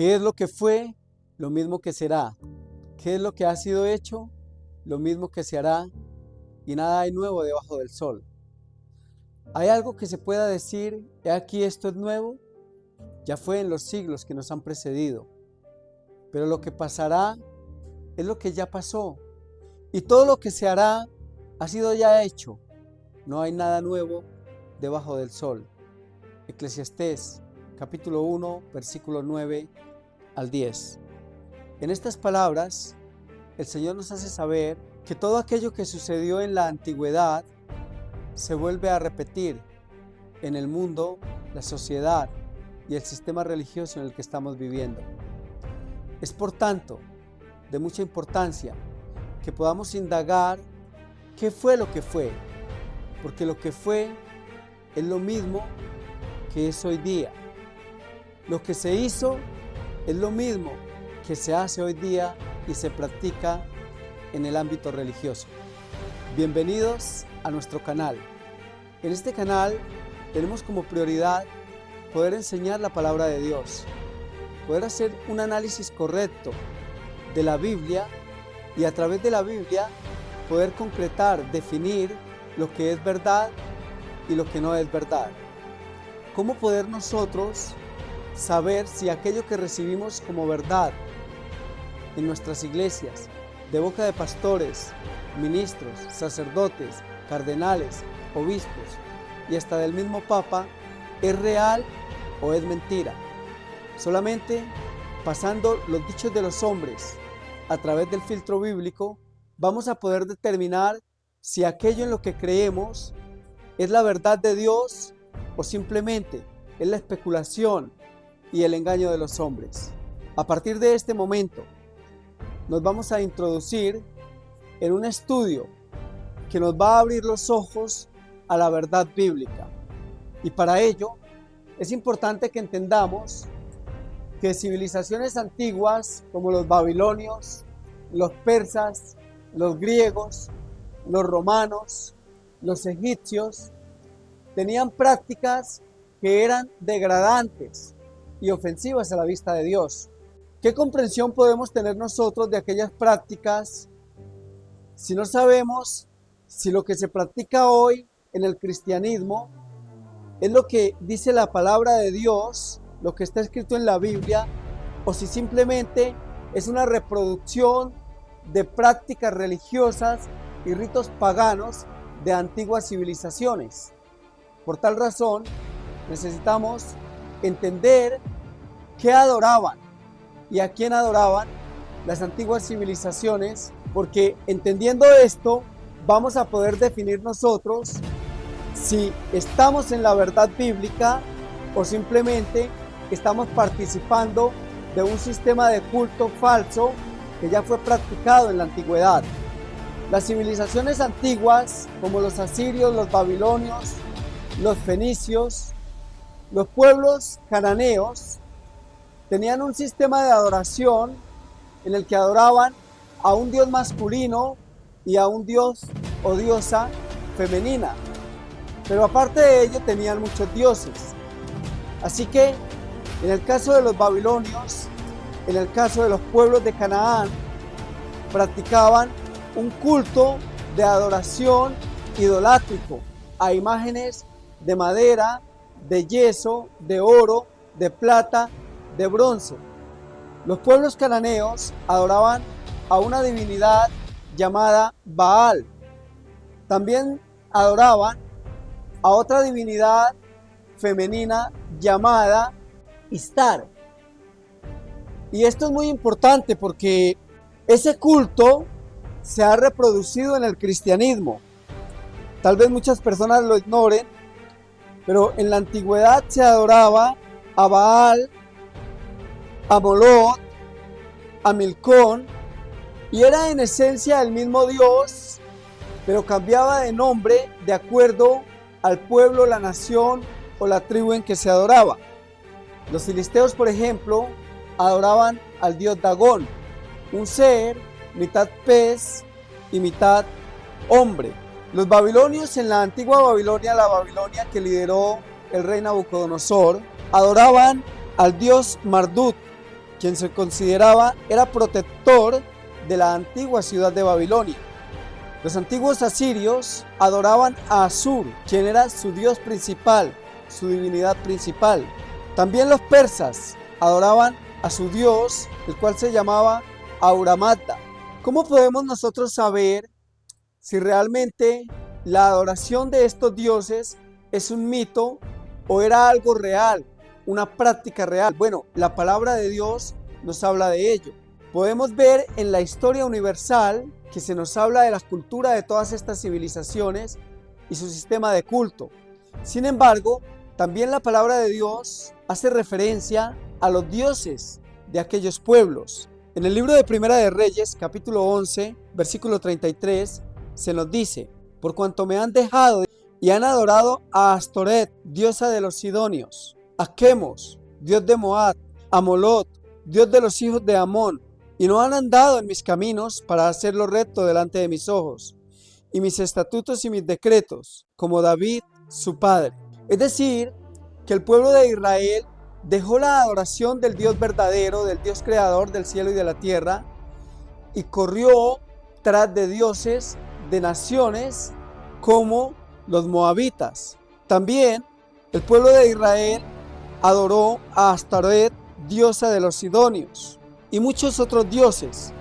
¿Qué es lo que fue? Lo mismo que será. ¿Qué es lo que ha sido hecho? Lo mismo que se hará, y nada hay nuevo debajo del sol. ¿Hay algo que se pueda decir, he aquí esto es nuevo? Ya fue en los siglos que nos han precedido. Pero lo que pasará es lo que ya pasó. Y todo lo que se hará ha sido ya hecho. No hay nada nuevo debajo del sol. Eclesiastés, capítulo 1, versículo 9 al 10. En estas palabras, el Señor nos hace saber que todo aquello que sucedió en la antigüedad se vuelve a repetir en el mundo, la sociedad y el sistema religioso en el que estamos viviendo. Es por tanto de mucha importancia que podamos indagar qué fue lo que fue, porque lo que fue es lo mismo que es hoy día. Lo que se hizo es lo mismo que se hace hoy día y se practica en el ámbito religioso. Bienvenidos a nuestro canal. En este canal tenemos como prioridad poder enseñar la palabra de Dios, poder hacer un análisis correcto de la Biblia y a través de la Biblia poder concretar, definir lo que es verdad y lo que no es verdad. ¿Cómo poder nosotros saber si aquello que recibimos como verdad en nuestras iglesias, de boca de pastores, ministros, sacerdotes, cardenales, obispos y hasta del mismo Papa, es real o es mentira? Solamente pasando los dichos de los hombres a través del filtro bíblico, vamos a poder determinar si aquello en lo que creemos es la verdad de Dios o simplemente es la especulación y el engaño de los hombres. A partir de este momento, nos vamos a introducir en un estudio que nos va a abrir los ojos a la verdad bíblica. Y para ello, es importante que entendamos que civilizaciones antiguas como los babilonios, los persas, los griegos, los romanos, los egipcios, tenían prácticas que eran degradantes y ofensivas a la vista de Dios. ¿Qué comprensión podemos tener nosotros de aquellas prácticas si no sabemos si lo que se practica hoy en el cristianismo es lo que dice la palabra de Dios, lo que está escrito en la Biblia, o si simplemente es una reproducción de prácticas religiosas y ritos paganos de antiguas civilizaciones? Por tal razón, necesitamos entender qué adoraban y a quién adoraban las antiguas civilizaciones, porque entendiendo esto, vamos a poder definir nosotros si estamos en la verdad bíblica o simplemente estamos participando de un sistema de culto falso que ya fue practicado en la antigüedad. Las civilizaciones antiguas, como los asirios, los babilonios, los fenicios, los pueblos cananeos, tenían un sistema de adoración en el que adoraban a un dios masculino y a un dios o diosa femenina. Pero aparte de ello tenían muchos dioses. Así que en el caso de los babilonios, en el caso de los pueblos de Canaán, practicaban un culto de adoración idolátrico a imágenes de madera, de yeso, de oro, de plata, de bronce. Los pueblos cananeos adoraban a una divinidad llamada Baal. También adoraban a otra divinidad femenina llamada Istar. Y esto es muy importante porque ese culto se ha reproducido en el cristianismo. Tal vez muchas personas lo ignoren, pero en la antigüedad se adoraba a Baal, a Moloch, a Milcón, y era en esencia el mismo Dios, pero cambiaba de nombre de acuerdo al pueblo, la nación o la tribu en que se adoraba. Los filisteos, por ejemplo, adoraban al dios Dagón, un ser mitad pez y mitad hombre. Los babilonios en la antigua Babilonia, la Babilonia que lideró el rey Nabucodonosor, adoraban al dios Marduk, quien se consideraba era protector de la antigua ciudad de Babilonia. Los antiguos asirios adoraban a Asur, quien era su dios principal, su divinidad principal. También los persas adoraban a su dios, el cual se llamaba Ahura Mazda. ¿Cómo podemos nosotros saber si realmente la adoración de estos dioses es un mito o era algo real, una práctica real? Bueno, la palabra de Dios nos habla de ello. Podemos ver en la historia universal que se nos habla de la cultura de todas estas civilizaciones y su sistema de culto. Sin embargo, también la palabra de Dios hace referencia a los dioses de aquellos pueblos. En el libro de Primera de Reyes, capítulo 11, versículo 33, se nos dice: por cuanto me han dejado y han adorado a Astoret, diosa de los sidonios, a Quemos, dios de Moab, a Molot, dios de los hijos de Amón, y no han andado en mis caminos para hacerlo recto delante de mis ojos, y mis estatutos y mis decretos, como David, su padre. Es decir, que el pueblo de Israel dejó la adoración del Dios verdadero, del Dios creador del cielo y de la tierra, y corrió tras de dioses de naciones como los moabitas. También el pueblo de Israel adoró a Astoret, diosa de los sidonios, y muchos otros dioses.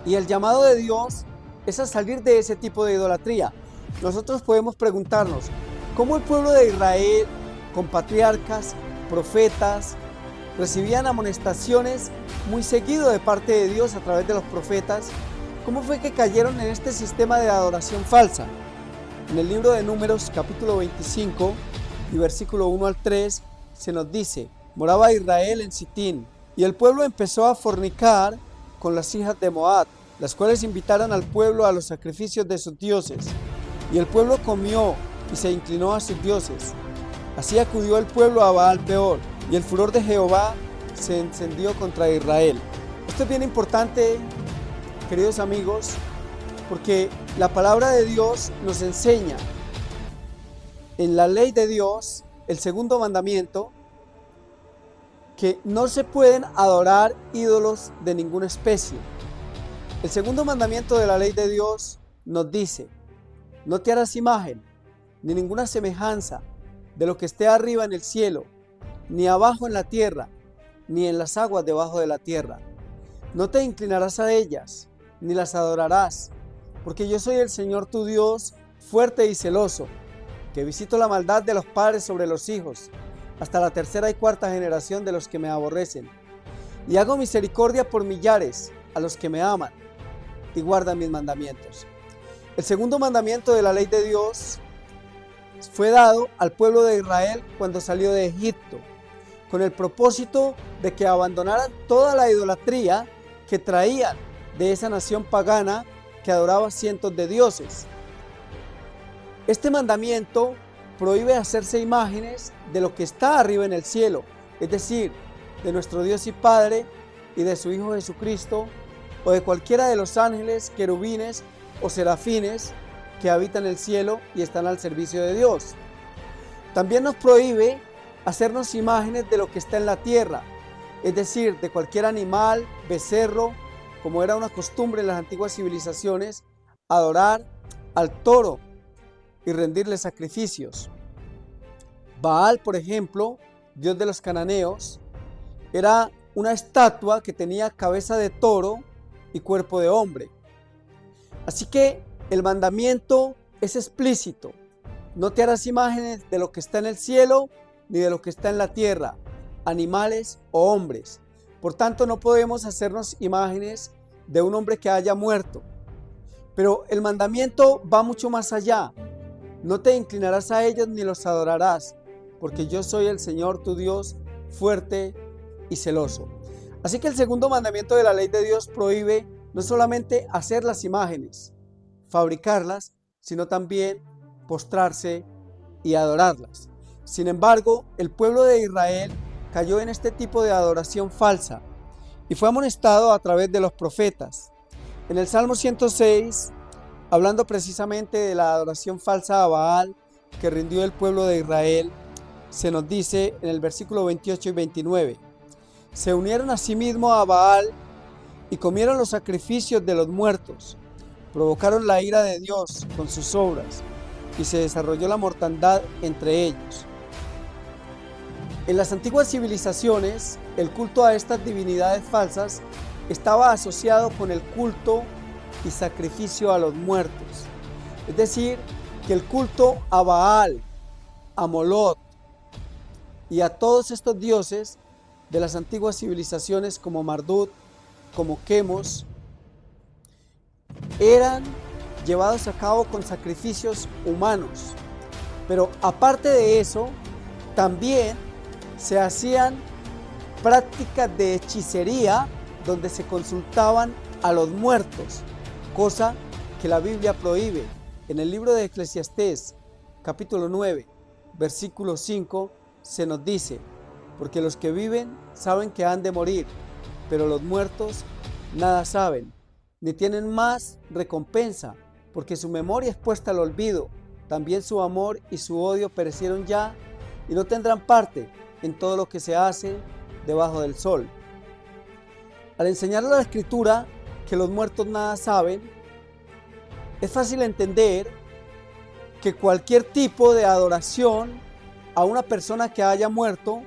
Y el llamado de Dios es a salir de ese tipo de idolatría. Nosotros podemos preguntarnos, ¿cómo el pueblo de Israel, con patriarcas, profetas, recibían amonestaciones muy seguido de parte de Dios a través de los profetas? ¿Cómo fue que cayeron en este sistema de adoración falsa? En el libro de Números, capítulo 25 y versículo 1 al 3, se nos dice: moraba Israel en Sitín, y el pueblo empezó a fornicar con las hijas de Moab, las cuales invitaron al pueblo a los sacrificios de sus dioses. Y el pueblo comió y se inclinó a sus dioses. Así acudió el pueblo a Baal Peor, y el furor de Jehová se encendió contra Israel. Esto es bien importante, queridos amigos, porque la palabra de Dios nos enseña en la ley de Dios, el segundo mandamiento, que no se pueden adorar ídolos de ninguna especie. El segundo mandamiento de la ley de Dios nos dice: no te harás imagen, ni ninguna semejanza de lo que esté arriba en el cielo, ni abajo en la tierra, ni en las aguas debajo de la tierra. No te inclinarás a ellas, ni las adorarás, porque yo soy el Señor tu Dios, fuerte y celoso, que visito la maldad de los padres sobre los hijos, hasta la tercera y cuarta generación de los que me aborrecen. Y hago misericordia por millares a los que me aman y guardan mis mandamientos. El segundo mandamiento de la ley de Dios fue dado al pueblo de Israel cuando salió de Egipto, con el propósito de que abandonaran toda la idolatría que traían de esa nación pagana que adoraba cientos de dioses. Este mandamiento prohíbe hacerse imágenes de lo que está arriba en el cielo, es decir, de nuestro Dios y Padre y de su Hijo Jesucristo, o de cualquiera de los ángeles, querubines o serafines que habitan el cielo y están al servicio de Dios. También nos prohíbe hacernos imágenes de lo que está en la tierra, es decir, de cualquier animal, becerro, como era una costumbre en las antiguas civilizaciones, adorar al toro y rendirle sacrificios. Baal, por ejemplo, dios de los cananeos, era una estatua que tenía cabeza de toro y cuerpo de hombre. Así que el mandamiento es explícito: no te harás imágenes de lo que está en el cielo ni de lo que está en la tierra, animales o hombres. Por tanto, no podemos hacernos imágenes de un hombre que haya muerto. Pero el mandamiento va mucho más allá: no te inclinarás a ellos ni los adorarás, porque yo soy el Señor tu Dios, fuerte y celoso. Así que el segundo mandamiento de la ley de Dios prohíbe no solamente hacer las imágenes, fabricarlas, sino también postrarse y adorarlas. Sin embargo, el pueblo de Israel cayó en este tipo de adoración falsa y fue amonestado a través de los profetas. En el Salmo 106, hablando precisamente de la adoración falsa a Baal que rindió el pueblo de Israel, se nos dice en el versículo 28 y 29: se unieron asimismo a Baal y comieron los sacrificios de los muertos. Provocaron la ira de Dios con sus obras y se desarrolló la mortandad entre ellos. En las antiguas civilizaciones, el culto a estas divinidades falsas estaba asociado con el culto y sacrificio a los muertos. Es decir, que el culto a Baal, a Molot y a todos estos dioses de las antiguas civilizaciones como Marduk, como Quemos, eran llevados a cabo con sacrificios humanos. Pero aparte de eso, también se hacían prácticas de hechicería donde se consultaban a los muertos, cosa que la Biblia prohíbe. En el libro de Eclesiastés, capítulo 9, versículo 5, se nos dice: porque los que viven saben que han de morir, pero los muertos nada saben, ni tienen más recompensa, porque su memoria es puesta al olvido. También su amor y su odio perecieron ya, y no tendrán parte en todo lo que se hace debajo del sol. Al enseñarle a la Escritura que los muertos nada saben, es fácil entender que cualquier tipo de adoración a una persona que haya muerto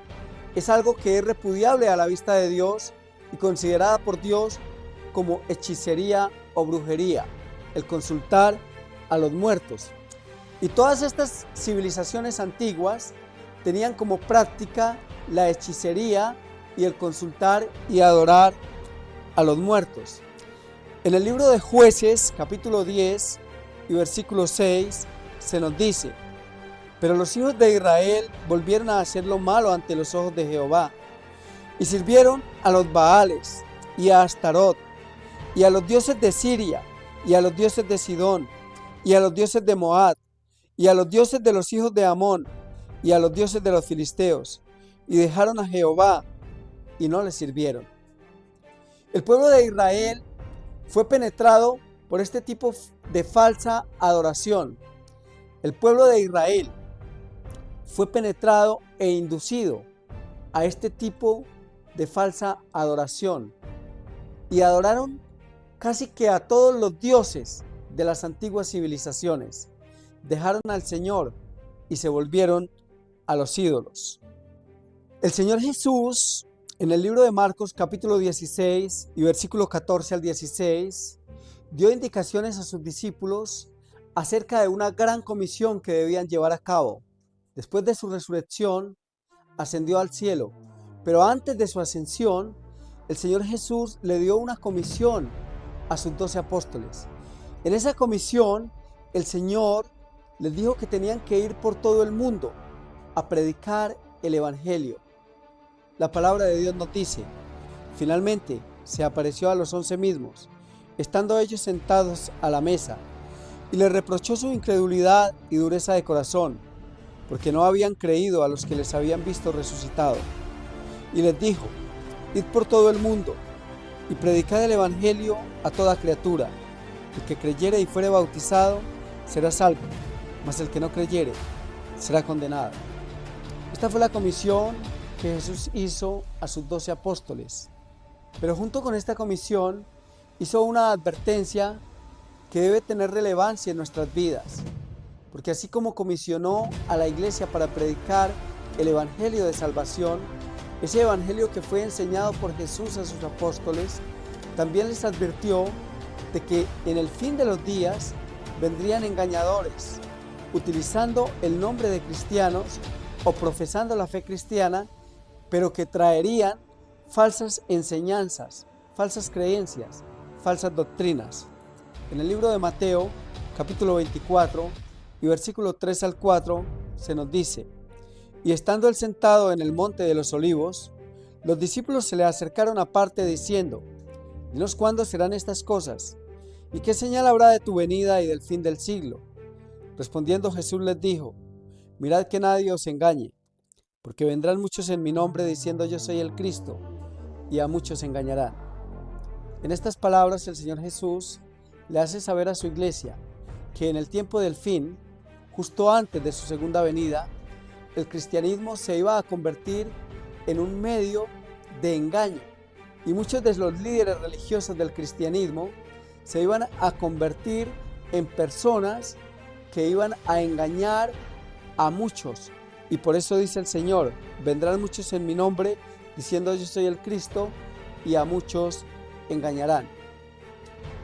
es algo que es repudiable a la vista de Dios y considerada por Dios como hechicería o brujería, el consultar a los muertos. Y todas estas civilizaciones antiguas tenían como práctica la hechicería y el consultar y adorar a los muertos. En el libro de Jueces, capítulo 10 y versículo 6, se nos dice: pero los hijos de Israel volvieron a hacer lo malo ante los ojos de Jehová, y sirvieron a los Baales, y a Astarot, y a los dioses de Siria, y a los dioses de Sidón, y a los dioses de Moab, y a los dioses de los hijos de Amón, y a los dioses de los filisteos, y dejaron a Jehová, y no le sirvieron. El pueblo de Israel fue penetrado por este tipo de falsa adoración. El pueblo de Israel fue penetrado e inducido a este tipo de falsa adoración y adoraron casi que a todos los dioses de las antiguas civilizaciones. Dejaron al Señor y se volvieron a los ídolos. El Señor Jesús, en el libro de Marcos capítulo 16 y versículo 14 al 16, dio indicaciones a sus discípulos acerca de una gran comisión que debían llevar a cabo. Después de su resurrección, ascendió al cielo, pero antes de su ascensión, el Señor Jesús le dio una comisión a sus 12 apóstoles. En esa comisión, el Señor les dijo que tenían que ir por todo el mundo a predicar el Evangelio. La palabra de Dios nos dice: finalmente se apareció a los 11 mismos, estando ellos sentados a la mesa, y les reprochó su incredulidad y dureza de corazón, porque no habían creído a los que les habían visto resucitado. Y les dijo: id por todo el mundo y predicad el Evangelio a toda criatura. El que creyere y fuere bautizado será salvo, mas el que no creyere será condenado. Esta fue la comisión que Jesús hizo a sus 12 apóstoles. Pero junto con esta comisión hizo una advertencia que debe tener relevancia en nuestras vidas. Porque así como comisionó a la iglesia para predicar el Evangelio de salvación, ese Evangelio que fue enseñado por Jesús a sus apóstoles, también les advirtió de que en el fin de los días vendrían engañadores, utilizando el nombre de cristianos o profesando la fe cristiana, pero que traerían falsas enseñanzas, falsas creencias, falsas doctrinas. En el libro de Mateo, capítulo 24, y versículo 3 al 4, se nos dice: y estando él sentado en el monte de los olivos, los discípulos se le acercaron aparte diciendo: dinos cuándo serán estas cosas, y qué señal habrá de tu venida y del fin del siglo. Respondiendo Jesús les dijo: mirad que nadie os engañe, porque vendrán muchos en mi nombre diciendo yo soy el Cristo, y a muchos engañarán. En estas palabras el Señor Jesús le hace saber a su iglesia que en el tiempo del fin, justo antes de su segunda venida, el cristianismo se iba a convertir en un medio de engaño. Y muchos de los líderes religiosos del cristianismo se iban a convertir en personas que iban a engañar a muchos. Y por eso dice el Señor: vendrán muchos en mi nombre diciendo yo soy el Cristo, y a muchos engañarán.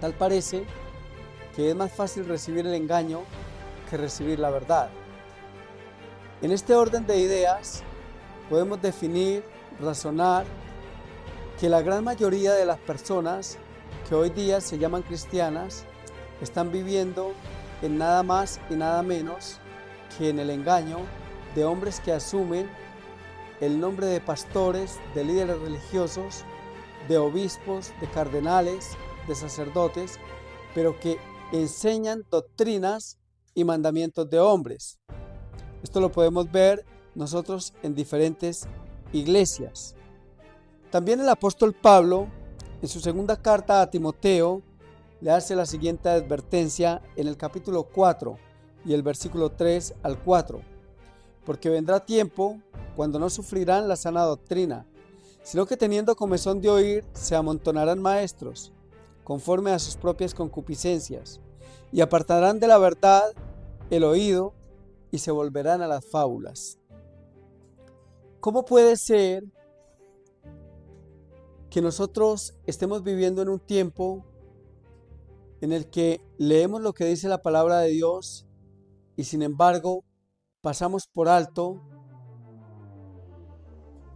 Tal parece que es más fácil recibir el engaño que recibir la verdad. En este orden de ideas podemos definir, razonar, que la gran mayoría de las personas que hoy día se llaman cristianas están viviendo en nada más y nada menos que en el engaño de hombres que asumen el nombre de pastores, de líderes religiosos, de obispos, de cardenales, de sacerdotes, pero que enseñan doctrinas y mandamientos de hombres. Esto lo podemos ver nosotros en diferentes iglesias. También el apóstol Pablo, en su segunda carta a Timoteo, le hace la siguiente advertencia en el capítulo 4 y el versículo 3 al 4. Porque vendrá tiempo cuando no sufrirán la sana doctrina, sino que teniendo comezón de oír, se amontonarán maestros, conforme a sus propias concupiscencias, y apartarán de la verdad el oído, y se volverán a las fábulas. ¿Cómo puede ser que nosotros estemos viviendo en un tiempo en el que leemos lo que dice la palabra de Dios y sin embargo pasamos por alto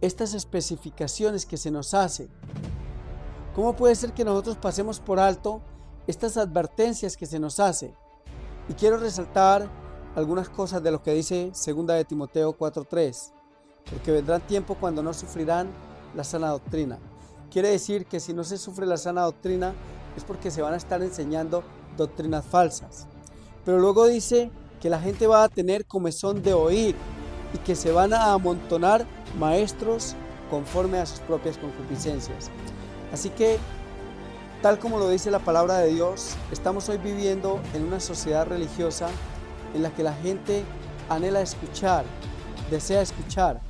estas especificaciones que se nos hacen? ¿Cómo puede ser que nosotros pasemos por alto estas advertencias que se nos hacen? Y quiero resaltar algunas cosas de lo que dice 2 de Timoteo 4:3, porque vendrán tiempo cuando no sufrirán la sana doctrina. Quiere decir que si no se sufre la sana doctrina es porque se van a estar enseñando doctrinas falsas. Pero luego dice que la gente va a tener comezón de oír y que se van a amontonar maestros conforme a sus propias concupiscencias. Así que, tal como lo dice la palabra de Dios, estamos hoy viviendo en una sociedad religiosa en la que la gente anhela escuchar, desea escuchar,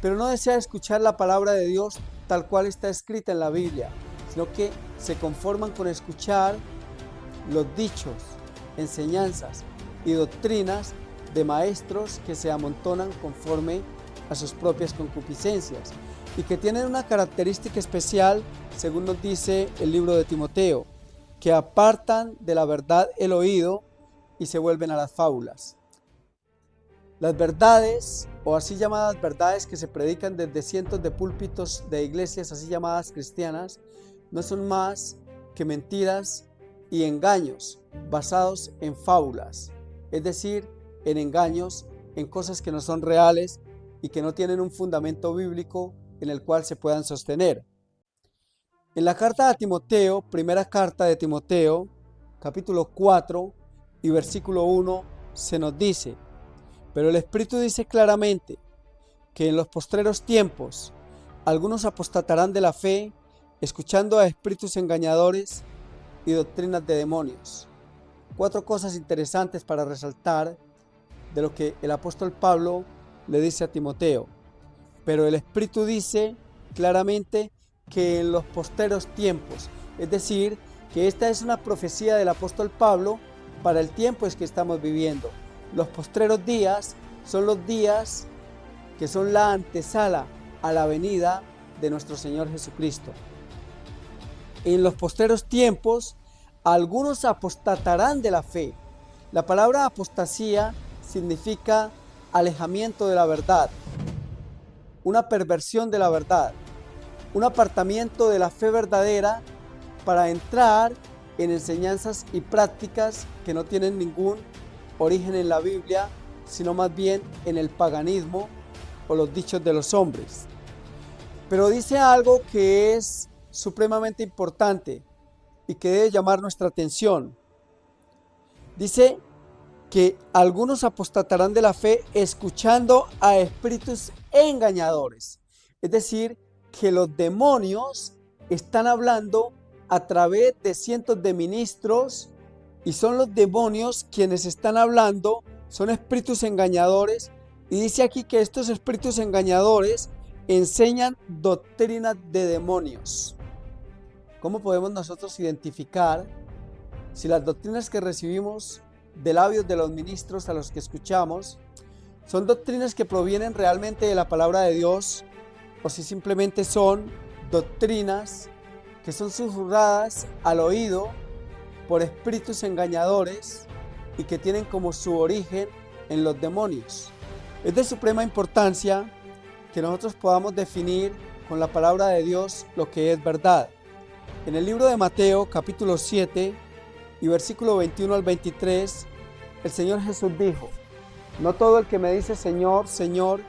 pero no desea escuchar la palabra de Dios tal cual está escrita en la Biblia, sino que se conforman con escuchar los dichos, enseñanzas y doctrinas de maestros que se amontonan conforme a sus propias concupiscencias y que tienen una característica especial, según nos dice el libro de Timoteo, que apartan de la verdad el oído y se vuelven a las fábulas. Las verdades, o así llamadas verdades que se predican desde cientos de púlpitos de iglesias así llamadas cristianas, no son más que mentiras y engaños basados en fábulas, es decir, en engaños, en cosas que no son reales y que no tienen un fundamento bíblico en el cual se puedan sostener. En la carta a Timoteo, primera carta de Timoteo, capítulo 4 y versículo 1, se nos dice: pero el Espíritu dice claramente que en los postreros tiempos algunos apostatarán de la fe, escuchando a espíritus engañadores y doctrinas de demonios. 4 cosas interesantes para resaltar de lo que el apóstol Pablo le dice a Timoteo. Pero el Espíritu dice claramente que en los postreros tiempos, es decir, que esta es una profecía del apóstol Pablo para el tiempo en que estamos viviendo. Los postreros días son los días que son la antesala a la venida de nuestro Señor Jesucristo. En los postreros tiempos, algunos apostatarán de la fe. La palabra apostasía significa alejamiento de la verdad, una perversión de la verdad, un apartamiento de la fe verdadera para entrar en enseñanzas y prácticas que no tienen ningún origen en la Biblia, sino más bien en el paganismo o los dichos de los hombres. Pero dice algo que es supremamente importante y que debe llamar nuestra atención. Dice que algunos apostatarán de la fe escuchando a espíritus engañadores. Es decir, que los demonios están hablando a través de cientos de ministros y son los demonios quienes están hablando, son espíritus engañadores. Y dice aquí que estos espíritus engañadores enseñan doctrinas de demonios. ¿Cómo podemos nosotros identificar si las doctrinas que recibimos de labios de los ministros a los que escuchamos son doctrinas que provienen realmente de la palabra de Dios o si simplemente son doctrinas que son susurradas al oído por espíritus engañadores y que tienen como su origen en los demonios? Es de suprema importancia que nosotros podamos definir con la palabra de Dios lo que es verdad. En el libro de Mateo, capítulo 7 y versículo 21 al 23, el Señor Jesús dijo: no todo el que me dice Señor, Señor,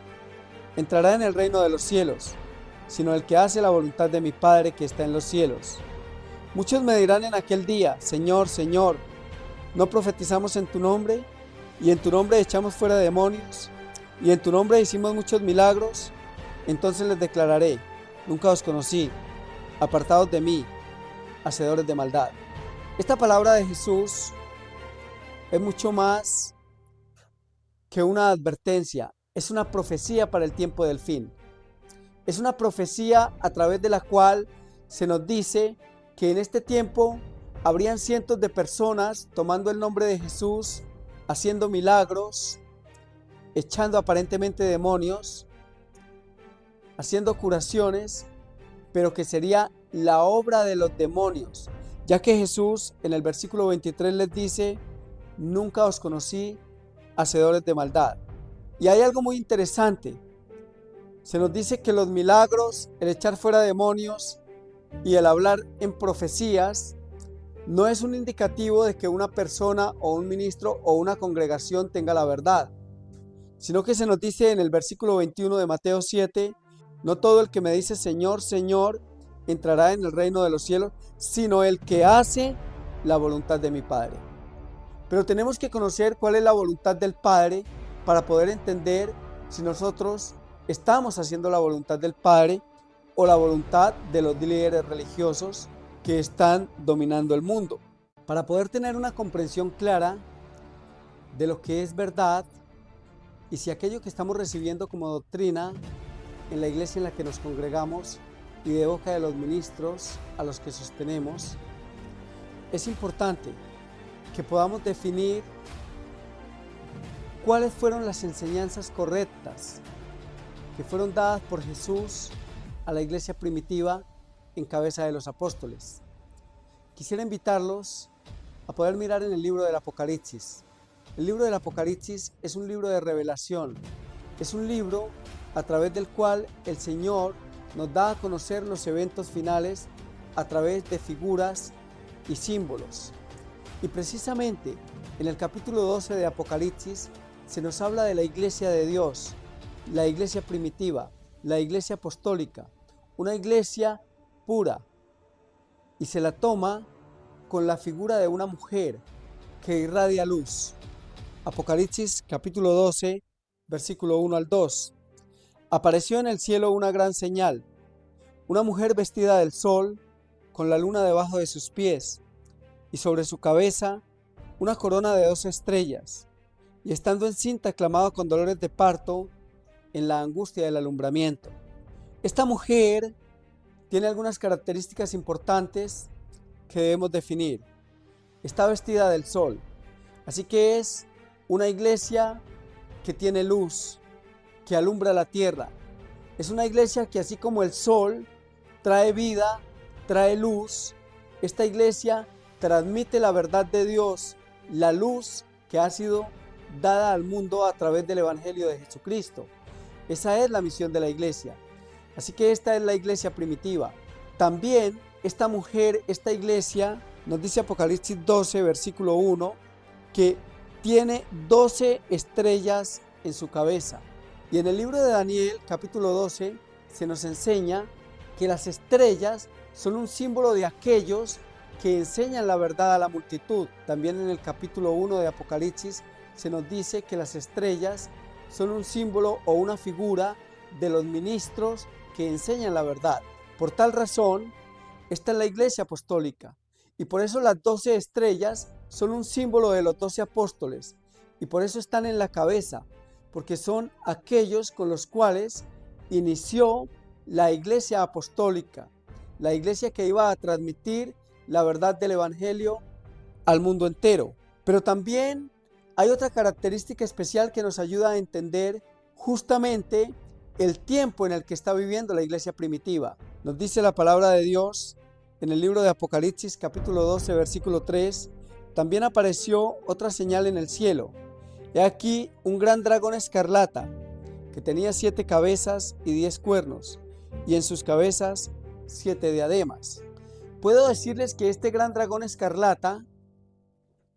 entrará en el reino de los cielos, sino el que hace la voluntad de mi Padre que está en los cielos. Muchos me dirán en aquel día: Señor, Señor, ¿no profetizamos en tu nombre? Y en tu nombre echamos fuera demonios, y en tu nombre hicimos muchos milagros. Entonces les declararé: nunca os conocí, apartados de mí, hacedores de maldad. Esta palabra de Jesús es mucho más que una advertencia, es una profecía para el tiempo del fin. Es una profecía a través de la cual se nos dice que en este tiempo habrían cientos de personas tomando el nombre de Jesús, haciendo milagros, echando aparentemente demonios, haciendo curaciones, pero que sería la obra de los demonios, ya que Jesús en el versículo 23 les dice: nunca os conocí, hacedores de maldad. Y hay algo muy interesante. Se nos dice que los milagros, el echar fuera demonios y el hablar en profecías no es un indicativo de que una persona o un ministro o una congregación tenga la verdad, sino que se nos dice en el versículo 21 de Mateo 7: no todo el que me dice Señor, Señor, entrará en el reino de los cielos, sino el que hace la voluntad de mi Padre. Pero tenemos que conocer cuál es la voluntad del Padre para poder entender si nosotros estamos haciendo la voluntad del Padre o la voluntad de los líderes religiosos que están dominando el mundo. Para poder tener una comprensión clara de lo que es verdad y si aquello que estamos recibiendo como doctrina en la iglesia en la que nos congregamos y de boca de los ministros a los que sostenemos, es importante que podamos definir cuáles fueron las enseñanzas correctas que fueron dadas por Jesús a la iglesia primitiva en cabeza de los apóstoles. Quisiera invitarlos a poder mirar en el libro del Apocalipsis. El libro del Apocalipsis es un libro de revelación, es un libro a través del cual el Señor nos da a conocer los eventos finales a través de figuras y símbolos. Y precisamente en el capítulo 12 de Apocalipsis se nos habla de la iglesia de Dios, la iglesia primitiva, la iglesia apostólica, una iglesia pura, y se la toma con la figura de una mujer que irradia luz. Apocalipsis capítulo 12, versículo 1 al 2. Apareció en el cielo una gran señal, una mujer vestida del sol, con la luna debajo de sus pies, y sobre su cabeza una corona de 12 estrellas, y estando encinta clamaba con dolores de parto en la angustia del alumbramiento. Esta mujer tiene algunas características importantes que debemos definir. Está vestida del sol, así que es una iglesia que tiene luz, que alumbra la tierra. Es una iglesia que, así como el sol trae vida, trae luz, esta iglesia transmite la verdad de Dios, la luz que ha sido dada al mundo a través del Evangelio de Jesucristo. Esa es la misión de la iglesia. Así que esta es la iglesia primitiva. También esta mujer, esta iglesia, nos dice Apocalipsis 12, versículo 1, que tiene 12 estrellas en su cabeza. Y en el libro de Daniel, capítulo 12, se nos enseña que las estrellas son un símbolo de aquellos que enseñan la verdad a la multitud. También en el capítulo 1 de Apocalipsis se nos dice que las estrellas son un símbolo o una figura de los ministros que enseñan la verdad. Por tal razón, esta es la iglesia apostólica, y por eso las 12 estrellas son un símbolo de los 12 apóstoles, y por eso están en la cabeza, porque son aquellos con los cuales inició la iglesia apostólica, la iglesia que iba a transmitir la verdad del evangelio al mundo entero. Pero también hay otra característica especial que nos ayuda a entender justamente el tiempo en el que está viviendo la iglesia primitiva. Nos dice la palabra de Dios en el libro de Apocalipsis capítulo 12 versículo 3: también apareció otra señal en el cielo. He aquí un gran dragón escarlata que tenía 7 cabezas y 10 cuernos, y en sus cabezas 7 diademas. Puedo decirles que este gran dragón escarlata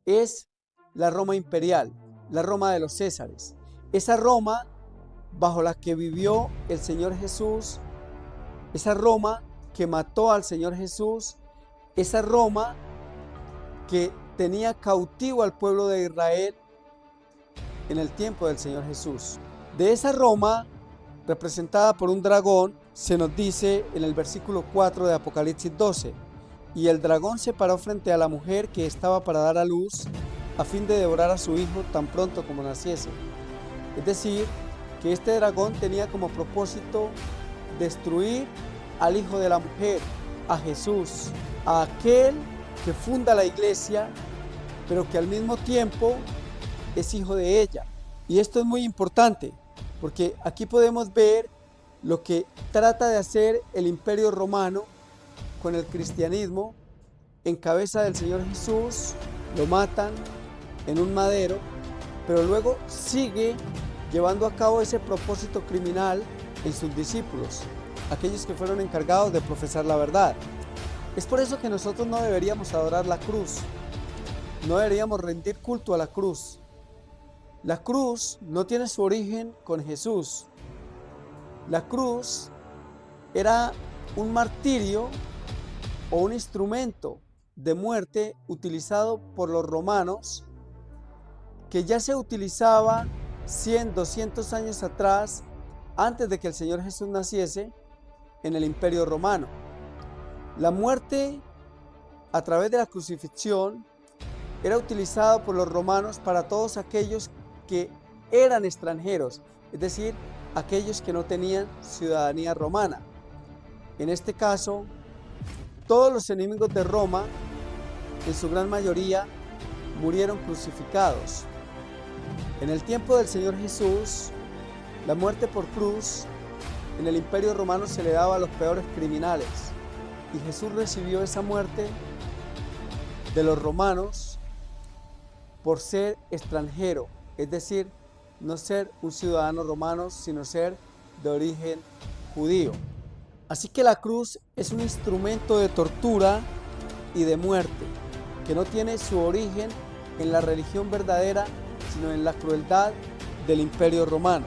es la Roma imperial, la Roma de los Césares. Esa Roma bajo la que vivió el Señor Jesús, esa Roma que mató al Señor Jesús, esa Roma que tenía cautivo al pueblo de Israel en el tiempo del Señor Jesús. De esa Roma, representada por un dragón, se nos dice en el versículo 4 de Apocalipsis 12: y el dragón se paró frente a la mujer que estaba para dar a luz, a fin de devorar a su hijo tan pronto como naciese. Es decir, que este dragón tenía como propósito destruir al hijo de la mujer, a Jesús, a aquel que funda la iglesia, pero que al mismo tiempo es hijo de ella. Y esto es muy importante, porque aquí podemos ver lo que trata de hacer el Imperio Romano con el cristianismo en cabeza del Señor Jesús. Lo matan en un madero, pero luego sigue llevando a cabo ese propósito criminal en sus discípulos, aquellos que fueron encargados de profesar la verdad. Es por eso que nosotros no deberíamos adorar la cruz, no deberíamos rendir culto a la cruz. La cruz no tiene su origen con Jesús. La cruz era un martirio o un instrumento de muerte utilizado por los romanos, que ya se utilizaba 100, 200 años atrás, antes de que el Señor Jesús naciese, en el Imperio Romano. La muerte a través de la crucifixión era utilizada por los romanos para todos aquellos que eran extranjeros, es decir, aquellos que no tenían ciudadanía romana. En este caso, todos los enemigos de Roma, en su gran mayoría, murieron crucificados. En el tiempo del Señor Jesús, la muerte por cruz en el Imperio Romano se le daba a los peores criminales, y Jesús recibió esa muerte de los romanos por ser extranjero, es decir, no ser un ciudadano romano, sino ser de origen judío. Así que la cruz es un instrumento de tortura y de muerte, que no tiene su origen en la religión verdadera, sino en la crueldad del Imperio Romano.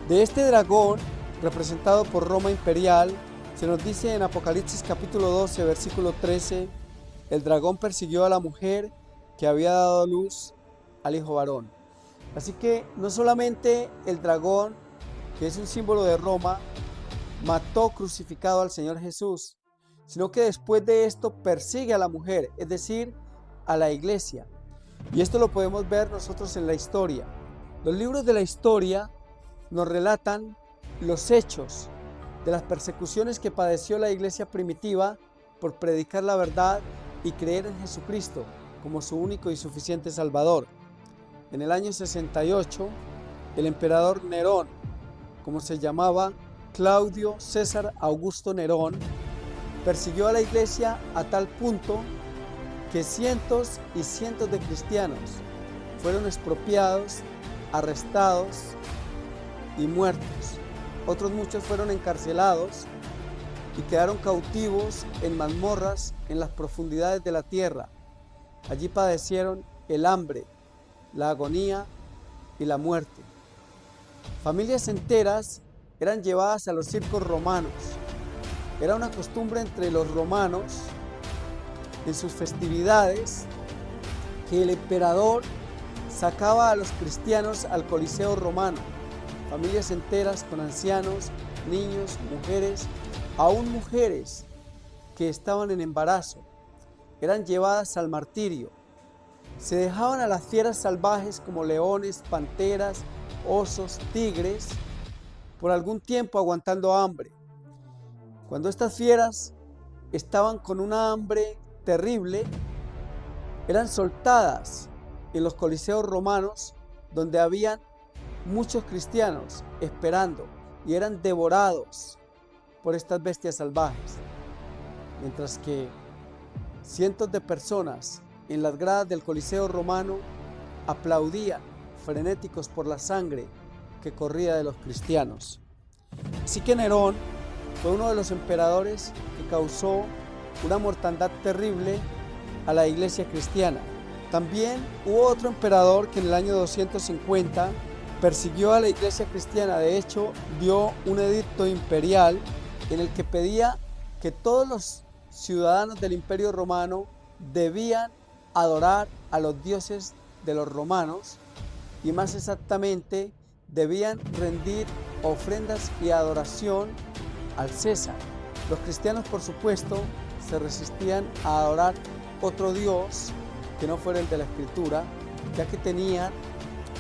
De este dragón, representado por Roma imperial, se nos dice en Apocalipsis capítulo 12, versículo 13: el dragón persiguió a la mujer que había dado a luz al hijo varón. Así que no solamente el dragón, que es un símbolo de Roma, mató crucificado al Señor Jesús, sino que después de esto persigue a la mujer, es decir, a la iglesia. Y esto lo podemos ver nosotros en la historia. Los libros de la historia nos relatan los hechos de las persecuciones que padeció la iglesia primitiva por predicar la verdad y creer en Jesucristo como su único y suficiente Salvador. En el año 68, el emperador Nerón, como se llamaba Claudio César Augusto Nerón, persiguió a la iglesia a tal punto que cientos y cientos de cristianos fueron expropiados, arrestados y muertos. Otros muchos fueron encarcelados y quedaron cautivos en mazmorras en las profundidades de la tierra. Allí padecieron el hambre, la agonía y la muerte. Familias enteras eran llevadas a los circos romanos. Era una costumbre entre los romanos, en sus festividades, que el emperador sacaba a los cristianos al Coliseo romano. Familias enteras con ancianos, niños, mujeres, aún mujeres que estaban en embarazo, eran llevadas al martirio. Se dejaban a las fieras salvajes como leones, panteras, osos, tigres, por algún tiempo aguantando hambre. Cuando estas fieras estaban con una hambre terrible, eran soltadas en los coliseos romanos, donde habían muchos cristianos esperando, y eran devorados por estas bestias salvajes. Mientras que cientos de personas en las gradas del Coliseo romano aplaudían frenéticos por la sangre que corría de los cristianos. Así que Nerón fue uno de los emperadores que causó una mortandad terrible a la iglesia cristiana. También hubo otro emperador que en el año 250 persiguió a la iglesia cristiana. De hecho, dio un edicto imperial en el que pedía que todos los ciudadanos del Imperio Romano debían adorar a los dioses de los romanos, y más exactamente debían rendir ofrendas y adoración al César. Los cristianos, por supuesto, se resistían a adorar otro dios que no fuera el de la Escritura, ya que tenían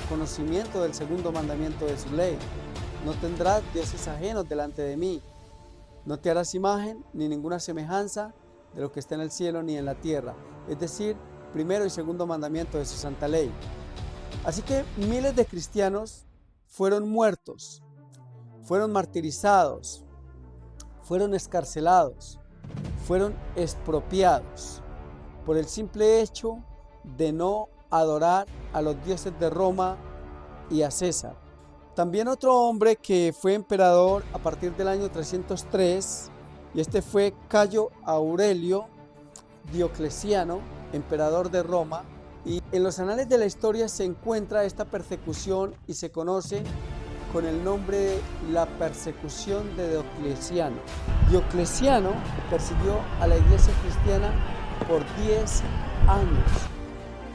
conocimiento del segundo mandamiento de su ley: no tendrás dioses ajenos delante de mí, no te harás imagen ni ninguna semejanza de lo que está en el cielo ni en la tierra, es decir, primero y segundo mandamiento de su santa ley. Así que miles de cristianos fueron muertos, fueron martirizados, fueron escarcelados, fueron expropiados por el simple hecho de no adorar a los dioses de Roma y a César. También otro hombre que fue emperador a partir del año 303, y este fue Cayo Aurelio Diocleciano, emperador de Roma. Y en los anales de la historia se encuentra esta persecución y se conoce con el nombre de la persecución de Diocleciano. Diocleciano persiguió a la iglesia cristiana por 10 años,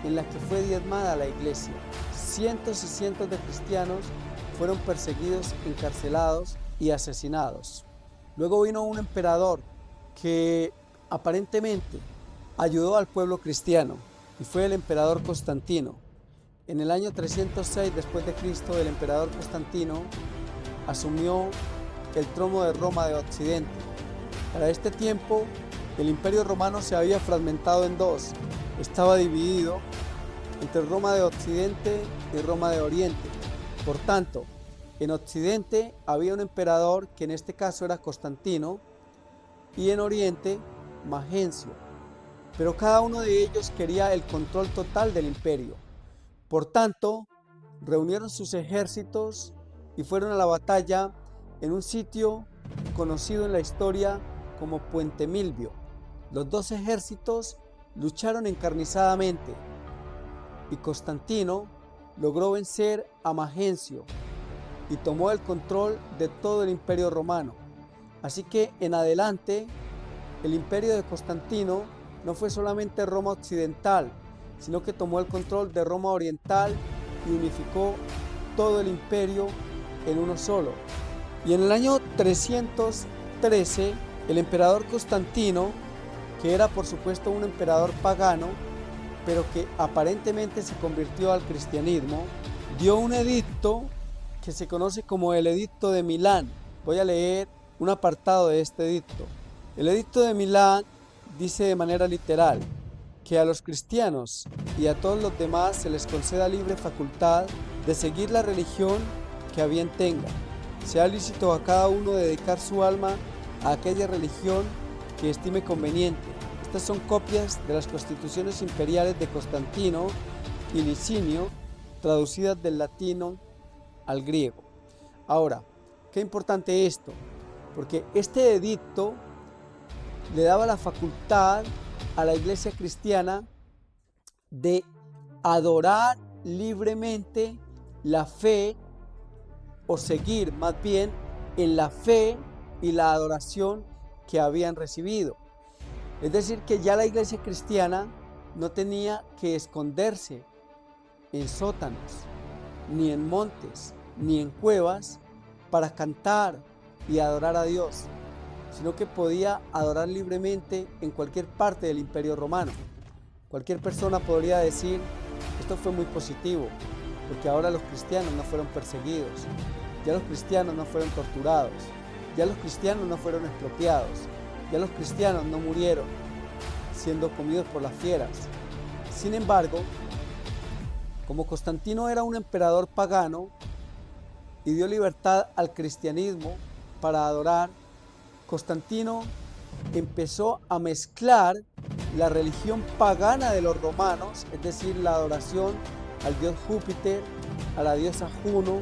en la que fue diezmada la iglesia. Cientos y cientos de cristianos fueron perseguidos, encarcelados y asesinados. Luego vino un emperador que aparentemente ayudó al pueblo cristiano, y fue el emperador Constantino. En el año 306 después de Cristo, el emperador Constantino asumió el trono de Roma de Occidente. Para este tiempo, el Imperio Romano se había fragmentado en dos. Estaba dividido entre Roma de Occidente y Roma de Oriente. Por tanto, en Occidente había un emperador que en este caso era Constantino, y en Oriente Magencio. Pero cada uno de ellos quería el control total del imperio. Por tanto, reunieron sus ejércitos y fueron a la batalla en un sitio conocido en la historia como Puente Milvio. Los dos ejércitos lucharon encarnizadamente y Constantino logró vencer a Magencio y tomó el control de todo el imperio romano. Así que en adelante el imperio de Constantino no fue solamente Roma occidental, sino que tomó el control de Roma oriental y unificó todo el imperio en uno solo. Y en el año 313, el emperador Constantino, que era por supuesto un emperador pagano, pero que aparentemente se convirtió al cristianismo, dio un edicto que se conoce como el Edicto de Milán. Voy a leer un apartado de este edicto. El Edicto de Milán dice de manera literal que a los cristianos y a todos los demás se les conceda libre facultad de seguir la religión que a bien tenga. Sea lícito a cada uno dedicar su alma a aquella religión que estime conveniente. Estas son copias de las constituciones imperiales de Constantino y Licinio, traducidas del latino al griego. Ahora, qué importante esto, porque este edicto le daba la facultad a la iglesia cristiana de adorar libremente la fe, o seguir más bien en la fe y la adoración que habían recibido. Es decir, que ya la iglesia cristiana no tenía que esconderse en sótanos, ni en montes, ni en cuevas para cantar y adorar a Dios, sino que podía adorar libremente en cualquier parte del Imperio Romano. Cualquier persona podría decir: esto fue muy positivo, porque ahora los cristianos no fueron perseguidos. ya los cristianos no fueron torturados, ya los cristianos no fueron expropiados, ya los cristianos no murieron siendo comidos por las fieras. Sin embargo, como Constantino era un emperador pagano y dio libertad al cristianismo para adorar, Constantino empezó a mezclar la religión pagana de los romanos, es decir, la adoración al dios Júpiter, a la diosa Juno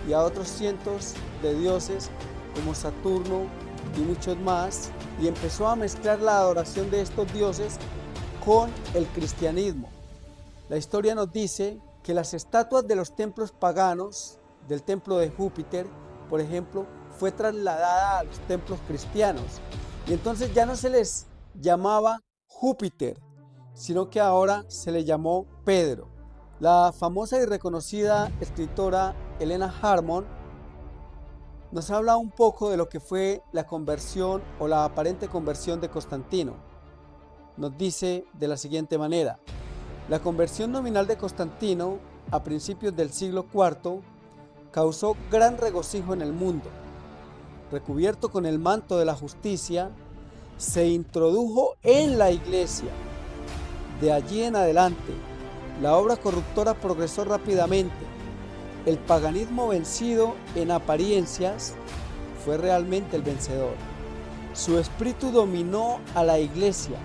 y a otros cientos de dioses como Saturno y muchos más, y empezó a mezclar la adoración de estos dioses con el cristianismo. La historia nos dice que las estatuas de los templos paganos, del templo de Júpiter, por ejemplo, fue trasladada a los templos cristianos. Y entonces ya no se les llamaba Júpiter, sino que ahora se le llamó Pedro. La famosa y reconocida escritora Helena Harmon nos habla un poco de lo que fue la conversión o la aparente conversión de Constantino. Nos dice de la siguiente manera: la conversión nominal de Constantino a principios del siglo IV causó gran regocijo en el mundo. Recubierto con el manto de la justicia, se introdujo en la iglesia. De allí en adelante, la obra corruptora progresó rápidamente. El paganismo vencido en apariencias fue realmente el vencedor. Su espíritu dominó a la iglesia.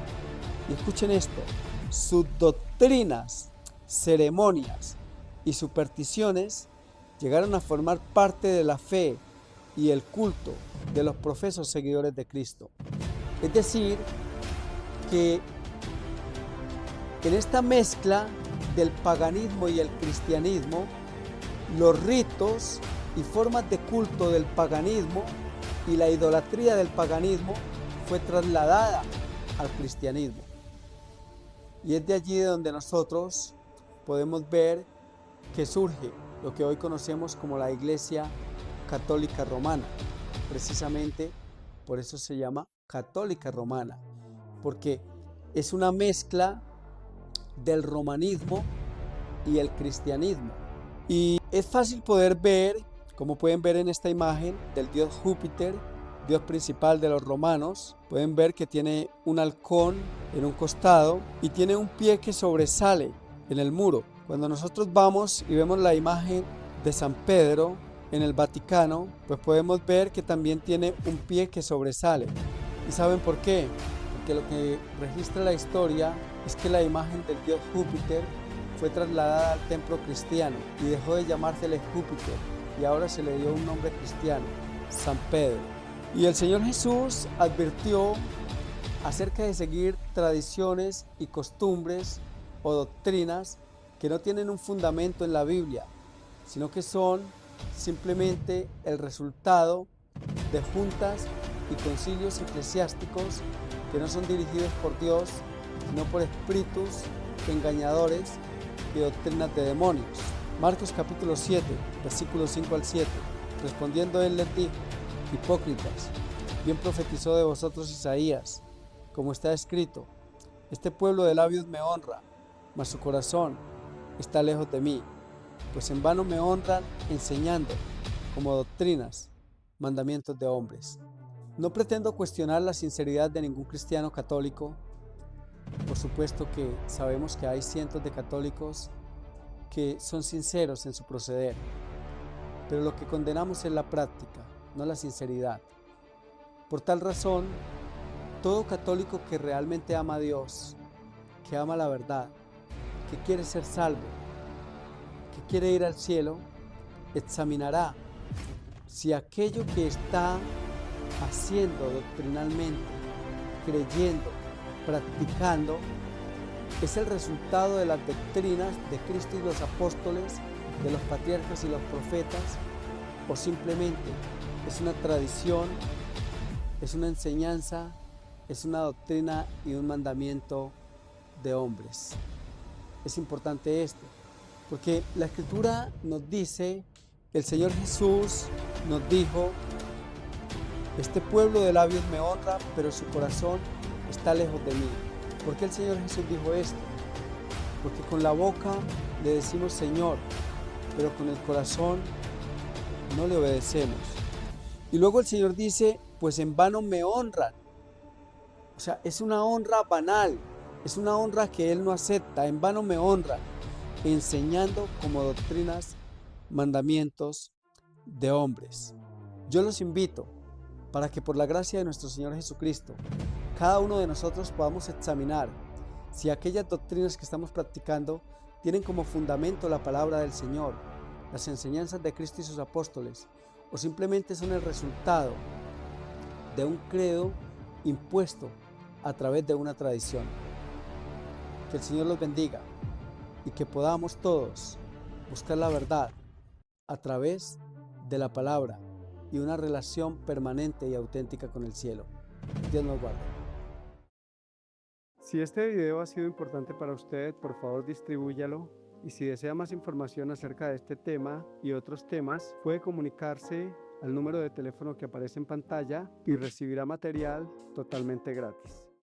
Y escuchen esto: sus doctrinas, ceremonias y supersticiones llegaron a formar parte de la fe y el culto de los profesos seguidores de Cristo. Es decir, que en esta mezcla del paganismo y el cristianismo, los ritos y formas de culto del paganismo y la idolatría del paganismo fue trasladada al cristianismo. Y es de allí de donde nosotros podemos ver que surge lo que hoy conocemos como la Iglesia Católica Romana. Precisamente por eso se llama Católica Romana, porque es una mezcla del romanismo y el cristianismo. Y es fácil poder ver, como pueden ver en esta imagen, del dios Júpiter, dios principal de los romanos. Pueden ver que tiene un halcón en un costado y tiene un pie que sobresale en el muro. Cuando nosotros vamos y vemos la imagen de San Pedro en el Vaticano, pues podemos ver que también tiene un pie que sobresale. ¿Y saben por qué? Porque lo que registra la historia es que la imagen del dios Júpiter fue trasladada al templo cristiano y dejó de llamársele Júpiter y ahora se le dio un nombre cristiano, San Pedro. Y el Señor Jesús advirtió acerca de seguir tradiciones y costumbres o doctrinas que no tienen un fundamento en la Biblia, sino que son simplemente el resultado de juntas y concilios eclesiásticos que no son dirigidos por Dios, sino por espíritus engañadores y doctrinas de demonios. Marcos capítulo 7, versículos 5 al 7. Respondiendo él les dijo: hipócritas, bien profetizó de vosotros Isaías, como está escrito: este pueblo de labios me honra, mas su corazón está lejos de mí, pues en vano me honran enseñando como doctrinas mandamientos de hombres. No pretendo cuestionar la sinceridad de ningún cristiano católico. Por supuesto que sabemos que hay cientos de católicos que son sinceros en su proceder, pero lo que condenamos es la práctica, no la sinceridad. Por tal razón, todo católico que realmente ama a Dios, que ama la verdad, que quiere ser salvo, que quiere ir al cielo, examinará si aquello que está haciendo doctrinalmente, creyendo, practicando, es el resultado de las doctrinas de Cristo y los apóstoles, de los patriarcas y los profetas, o simplemente es una tradición, es una enseñanza, es una doctrina y un mandamiento de hombres. Es importante esto, porque la Escritura nos dice, el Señor Jesús nos dijo: este pueblo de labios me honra, pero su corazón está lejos de mí. ¿Por qué el Señor Jesús dijo esto? Porque con la boca le decimos Señor, pero con el corazón no le obedecemos. Y luego el Señor dice, pues en vano me honran. O sea, es una honra banal, es una honra que Él no acepta, en vano me honran, enseñando como doctrinas, mandamientos de hombres. Yo los invito para que por la gracia de nuestro Señor Jesucristo, cada uno de nosotros podamos examinar si aquellas doctrinas que estamos practicando tienen como fundamento la palabra del Señor, las enseñanzas de Cristo y sus apóstoles, o simplemente son el resultado de un credo impuesto a través de una tradición. Que el Señor los bendiga y que podamos todos buscar la verdad a través de la palabra y una relación permanente y auténtica con el cielo. Dios nos guarde. Si este video ha sido importante para usted, por favor distribúyalo. Y si desea más información acerca de este tema y otros temas, puede comunicarse al número de teléfono que aparece en pantalla y recibirá material totalmente gratis.